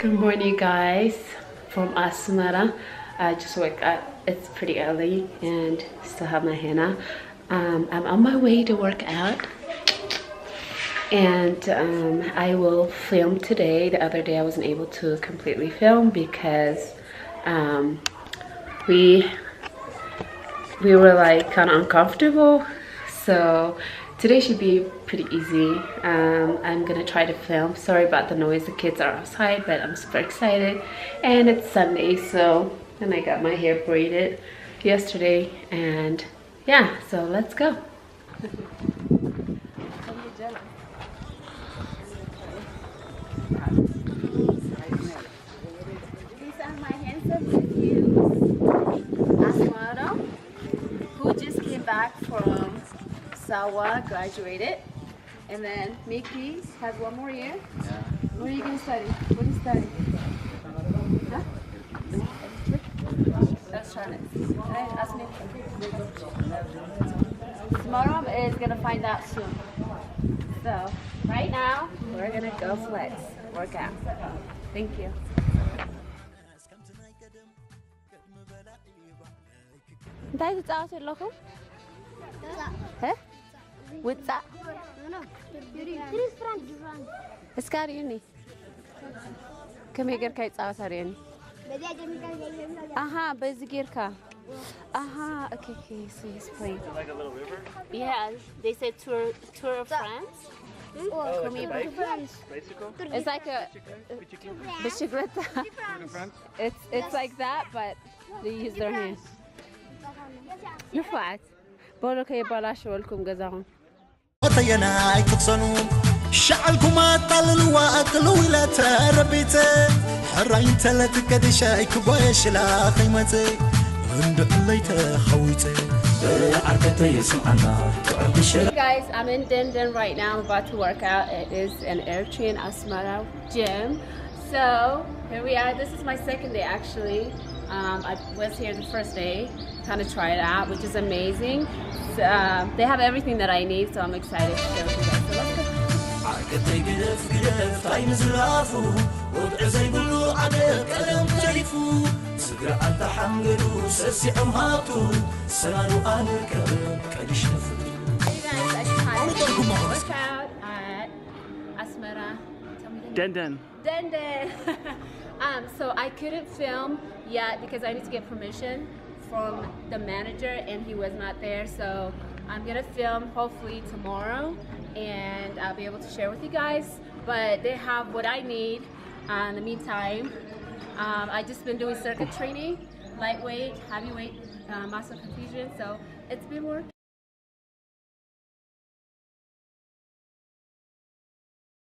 Good morning, guys, from Asmara. I just woke up. It's pretty early and still have my henna. I'm on my way to work out, and I will film today. The other day I wasn't able to completely film because we were like kind of uncomfortable. So today should be pretty easy. I'm gonna try to film. Sorry about the noise, the kids are outside, but I'm super excited. And it's Sunday, and I got my hair braided yesterday, and yeah, so let's go. These are my handsome nephews, Asmara, who just came back from Sawa, graduated, and then Mickey has one more year. Yeah. What are you going to study? What do you study? Huh? Electronics. Right? Ask me. Tomorrow is going to find out soon. So, right now, we're going to go flex, work out. Thank you. እንታይ ትፃወቱ ኣለኹም? ውፃእ እስካ ርዩኒ ከመይ ጌርካ ይፃወታ ርዩኒ በዚ ጌርካ okay, so he's playing. Like a little river? Yeah, they said tour of France. Oh, it's a bicycle? It's like a bicicleta. It's like that, but they use their hands. نفعت بقولوا كي بلاش ولكم جزاهم وطينا يكتصنوا شعلكم أطلوا وأقلوا إلى تربيته حرين تلت كدشا يكبايش لا خيمته عند اللي تخويته Hey guys, I'm in Denden right now. I'm about to work out. It is an Eritrean Asmara gym. So here we are. This is my second day actually. I was here the first day, kind of try it out, which is amazing. So, they have everything that I need, so I'm excited to show you guys. So let's go. Hey guys, I just had a workout at Asmara. Denden. So I couldn't film yet because I need to get permission from the manager and he was not there. So I'm gonna film hopefully tomorrow and I'll be able to share with you guys. But they have what I need in the meantime. I just been doing circuit training, lightweight, heavyweight, muscle confusion. So it's been working.